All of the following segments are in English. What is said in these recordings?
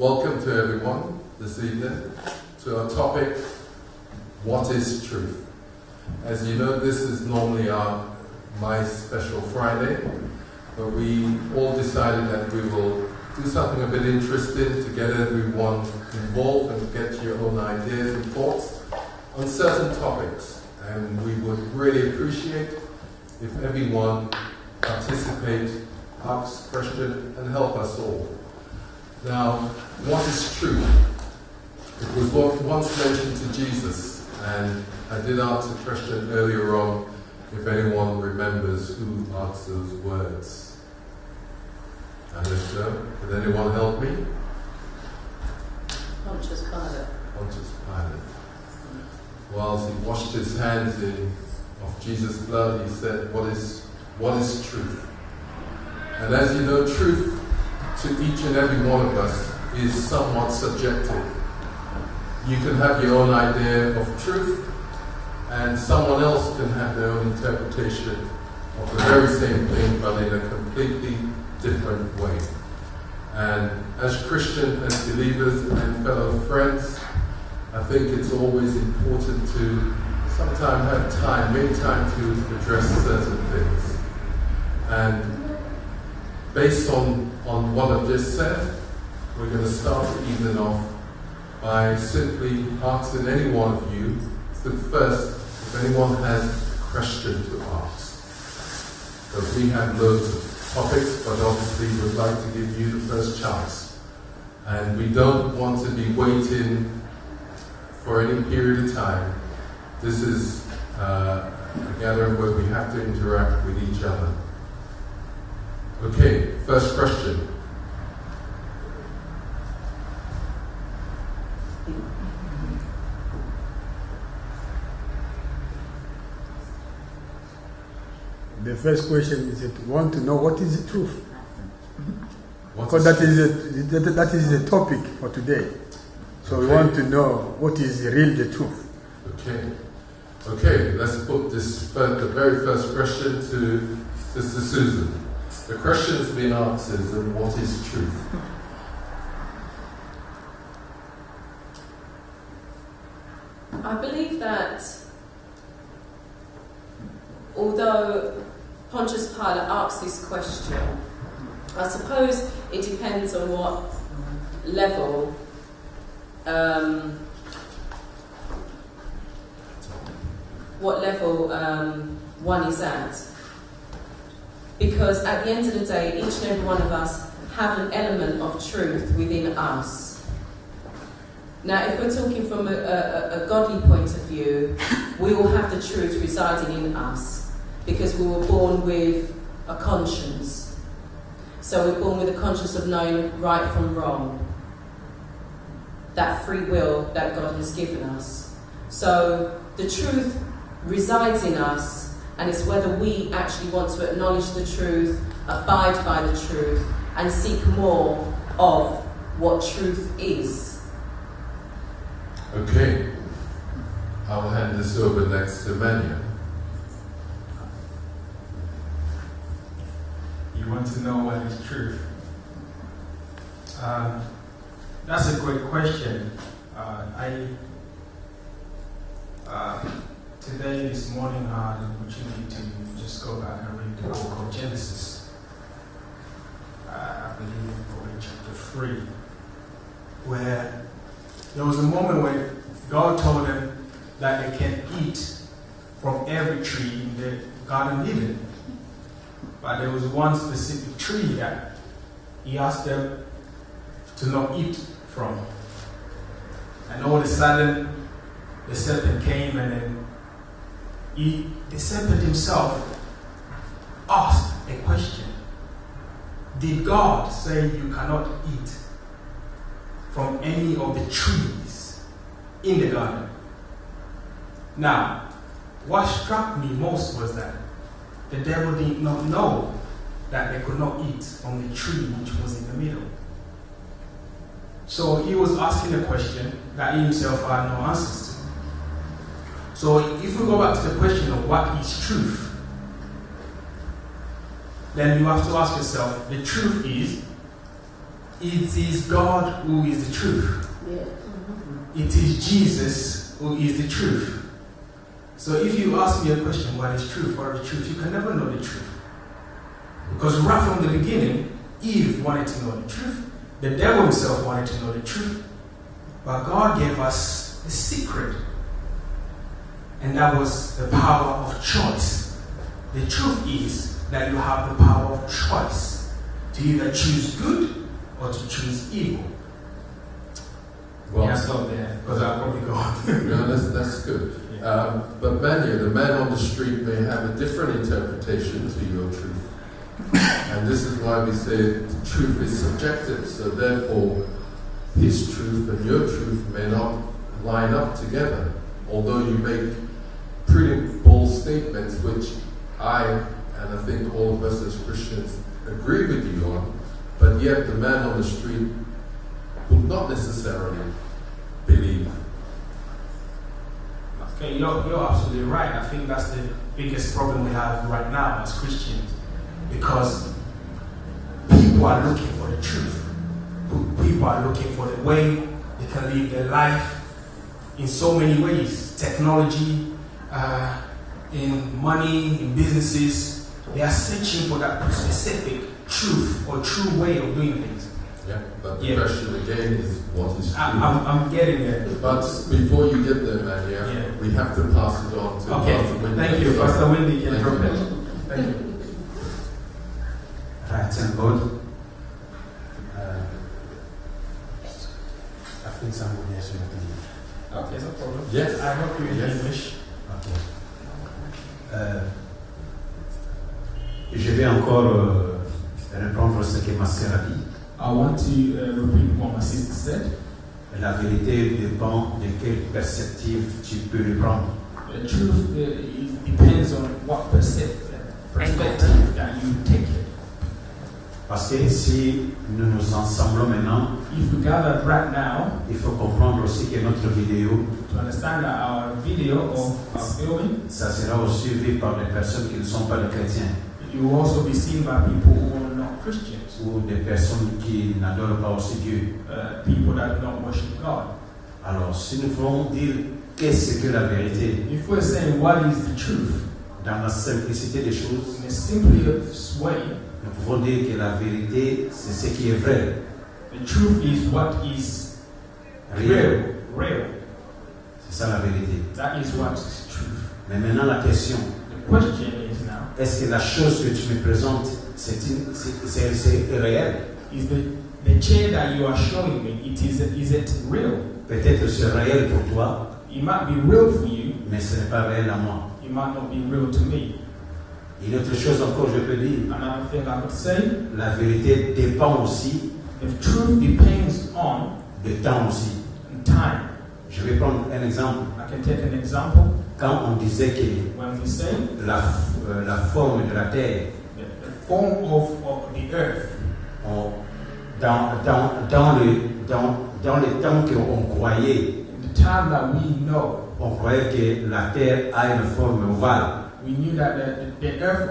Welcome to everyone this evening to our topic, what is truth? As you know, this is normally my special Friday, but we all decided that we will do something a bit interesting to get everyone involved and get your own ideas and thoughts on certain topics. And we would really appreciate if everyone participate, ask questions, and help us all. Now, what is truth? It was once mentioned to Jesus, and I did ask a question earlier on if anyone remembers who asked those words. And if so, could anyone help me? Pontius Pilate. Pontius Pilate. Whilst he washed his hands of Jesus' blood, he said, what is truth? And as you know, truth to each and every one of us is somewhat subjective. You can have your own idea of truth, and someone else can have their own interpretation of the very same thing, but in a completely different way. And as Christians and believers and fellow friends, I think it's always important to sometimes make time to address certain things. And based on what I've just said, we're going to start the evening off by simply asking any one of you to first, if anyone has a question to ask. Because we have loads of topics, but obviously we'd like to give you the first chance. And we don't want to be waiting for any period of time. This is a gathering where we have to interact with each other. Okay, first question. The first question is that we want to know what is the truth. Because that is the topic for today. So we want to know what is the truth. Okay, let's put the very first question to Sister Susan. The question has been answered, and what is truth? I believe that although Pontius Pilate asked this question, I suppose it depends on what level one is at. Because at the end of the day, each and every one of us have an element of truth within us. Now, if we're talking from a godly point of view, we all have the truth residing in us because we were born with a conscience. So we're born with a conscience of knowing right from wrong. That free will that God has given us. So the truth resides in us, and it's whether we actually want to acknowledge the truth, abide by the truth, and seek more of what truth is. Okay, I'll hand this over next to Mania. You want to know what is truth? That's a great question. This morning, I had an opportunity to just go back and read the book of Genesis. I believe probably chapter 3, where there was a moment when God told them that they can eat from every tree in the Garden of Eden. But there was one specific tree that he asked them to not eat from. And all of a sudden, the serpent came, and then the serpent himself asked a question. Did God say you cannot eat from any of the trees in the garden? Now, what struck me most was that the devil did not know that they could not eat from the tree which was in the middle. So he was asking a question that he himself had no answers to. So if we go back to the question of what is truth, then you have to ask yourself, the truth is it is God who is the truth. Yeah. It is Jesus who is the truth. So if you ask me a question, what is truth? What is truth? You can never know the truth. Because right from the beginning, Eve wanted to know the truth. The devil himself wanted to know the truth. But God gave us the secret. And that was the power of choice. The truth is that you have the power of choice to either choose good or to choose evil. Well, Yeah, stop there, because I'll probably go on. no, that's good. But Manya, the man on the street may have a different interpretation to your truth. And this is why we say the truth is subjective. So therefore, his truth and your truth may not line up together. Although you make pretty bold statements, which I, and I think all of us as Christians, agree with you on, but yet the man on the street would not necessarily believe. Okay, you're absolutely right. I think that's the biggest problem we have right now as Christians. Because people are looking for the truth. People are looking for the way they can live their life in so many ways. Technology, in money, in businesses. They are searching for that specific truth or true way of doing things. Yeah, but the question again is, what is true? I'm getting there. But before you get there, Manya, we have to pass it on to Pastor Wendy. Thank you. Pastor Wendy can drop it. Thank you. Right, thank God. I think somebody else will be. Okay, no problem. Yes. I help you in English. Okay. Je vais encore reprendre ce que ma sœur a dit. I want to repeat what my sister said. La vérité dépend de quelle perspective tu peux le prendre. The truth it depends on what perspective that you take it. Parce que si nous nous ensemblons maintenant, If we gather right now, il faut comprendre aussi que notre vidéo, to understand that our video or our filming, ça sera aussi vu par des personnes qui ne sont pas des chrétiens you will also be seen by people who are not Christians, ou des personnes qui n'adorent pas aussi Dieu. People that do not worship God. Alors, si nous voulons dire qu'est-ce que la vérité, If we're saying what is the truth, dans la simplicité des choses, in a simplest way, nous pouvons dire que la vérité, c'est ce qui est vrai, the truth is what is réel. real. C'est ça la vérité. That is what is truth. Mais maintenant, la question, The question is now, est-ce que la chose que tu me présentes, c'est réel? is the chair that you are showing me, is it real? Peut-être c'est réel pour toi, It might be real for you, mais ce n'est pas réel à moi. it might not be real to me. Une autre chose encore, je peux dire, Another thing I could say, la vérité dépend aussi the truth depends on du temps aussi. time. Je vais prendre un exemple. I can take an example. Quand on disait que When we say la forme de la terre, the form of the earth, dans le temps qu'on croyait, in the time that we know, on croyait que la terre a une forme ovale. we knew that the earth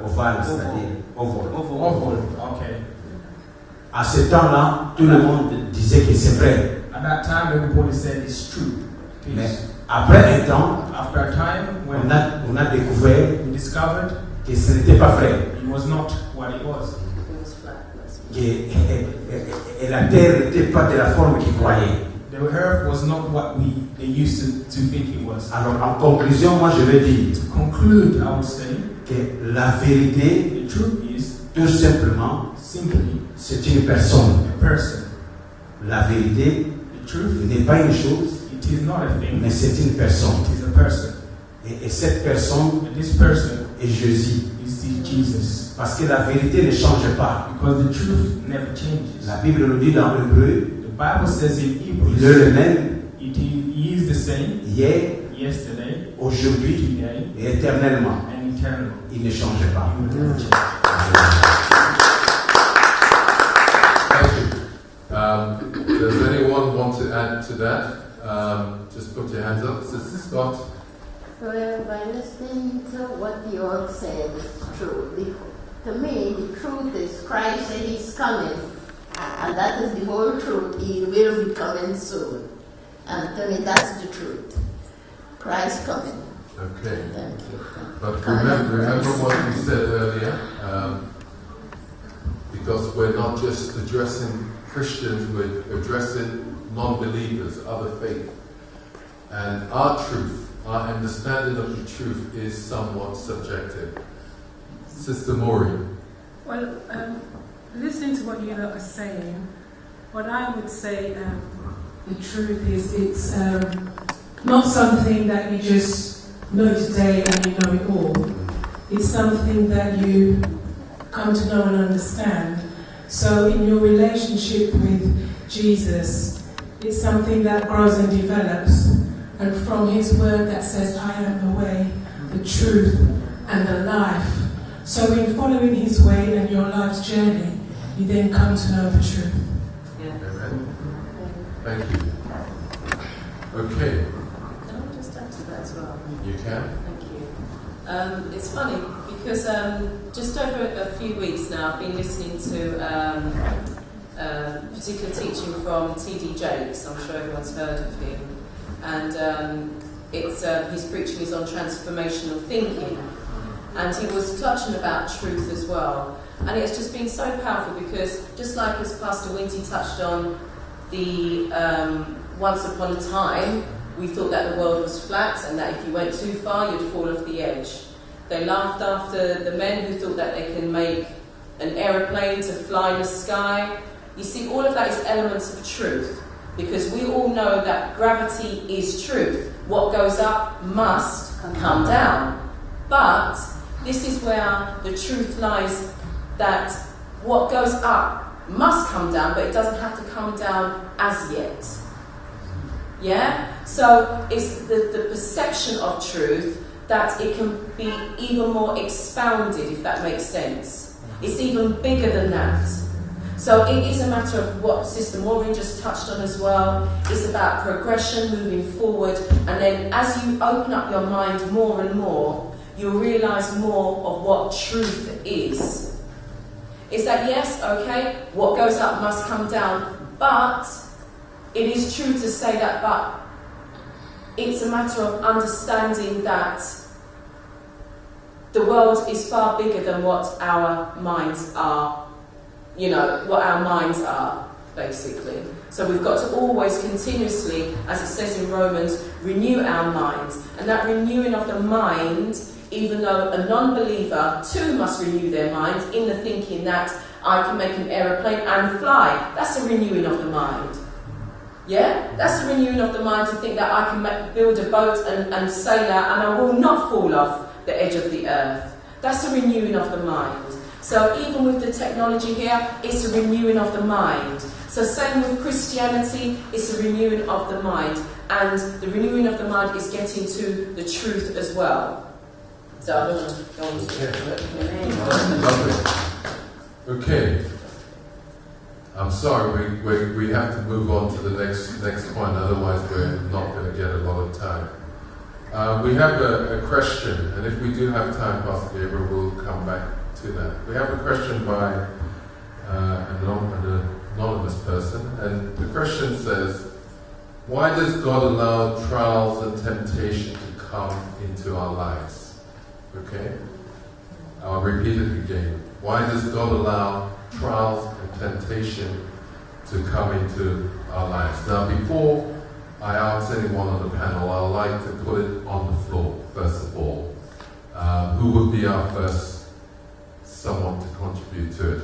Ovale, c'est-à-dire ovale. oval. Okay. À ce temps-là, tout le monde disait que c'est vrai. At that time, everybody said it's true. Mais après un temps, After a time, when on a découvert we discovered que ce n'était pas vrai. it was not what it was. It was flat. Et la terre n'était pas de la forme qu'ils croyaient. The earth was not what they used to think it was. Alors, en conclusion, moi je vais dire To conclude, I would say que la vérité, the truth is tout simplement, simply c'est une personne. a person. La vérité The truth, n'est pas une chose, it is not a thing, mais c'est une personne. it is a person. Et cette personne And this person est Jésus. is Jesus. Parce que la vérité ne change pas. Because the truth never changes. La Bible nous dit dans Hébreu, The Bible says in il est Hebrews, le même he is the same hier, yesterday, aujourd'hui today, et éternellement. and eternal. Il ne change pas. He will never change. Thank you. Does anyone want to add to that? Just put your hands up. Sister Scott. Well, by listening to what you all said is true. to me, the truth is Christ said he's coming. And that is the whole truth. He will be coming soon. And to me, that's the truth. Christ coming. Okay. Thank you. But remember what we said earlier, because we're not just addressing Christians, we're addressing non-believers, other faith. And our truth, our understanding of the truth is somewhat subjective. Sister Maureen. Well, listening to what you lot are saying, what I would say, the truth is it's not something that you just know today and you know it all. It's something that you come to know and understand. So in your relationship with Jesus, it's something that grows and develops. And from his word that says, I am the way, the truth, and the life. So in following his way and your life's journey, you then come to know the truth. Yeah. Amen. Thank you. Okay. Can I just add to that as well? You can. Thank you. It's funny because just over a few weeks now I've been listening to particular teaching from T.D. Jakes. I'm sure everyone's heard of him. And his preaching is on transformational thinking. And he was touching about truth as well. And it's just been so powerful because just like as Pastor Winty touched on the once upon a time, we thought that the world was flat and that if you went too far, you'd fall off the edge. They laughed after the men who thought that they can make an aeroplane to fly in the sky. You see, all of that is elements of truth. Because we all know that gravity is truth. What goes up must come down. But this is where the truth lies, that what goes up must come down, but it doesn't have to come down as yet. Yeah? So it's the perception of truth that it can be even more expounded, if that makes sense. It's even bigger than that. So it is a matter of what Sister Maureen just touched on as well. It's about progression, moving forward, and then as you open up your mind more and more, you'll realise more of what truth is. Is that yes, okay, what goes up must come down, but it is true to say that, but it's a matter of understanding that the world is far bigger than what our minds are. You know, what our minds are, basically. So we've got to always continuously, as it says in Romans, renew our minds. And that renewing of the mind, even though a non-believer too must renew their minds in the thinking that I can make an aeroplane and fly. That's a renewing of the mind. Yeah? That's a renewing of the mind to think that I can build a boat and sail out and I will not fall off the edge of the earth. That's a renewing of the mind. So even with the technology here, it's a renewing of the mind. So same with Christianity, it's a renewing of the mind. And the renewing of the mind is getting to the truth as well. So I don't want to go on to Lovely. Okay. I'm sorry, we have to move on to the next point, otherwise we're not going to get a lot of time. We have a question, and if we do have time, Pastor Gabriel, we'll come back to that. We have a question by an anonymous person, and the question says, why does God allow trials and temptation to come into our lives? Okay? I'll repeat it again. Why does God allow trials and temptation to come into our lives? Now, before I ask anyone on the panel, I'd like to put it on the floor, first of all. Who would be our first someone to contribute to it?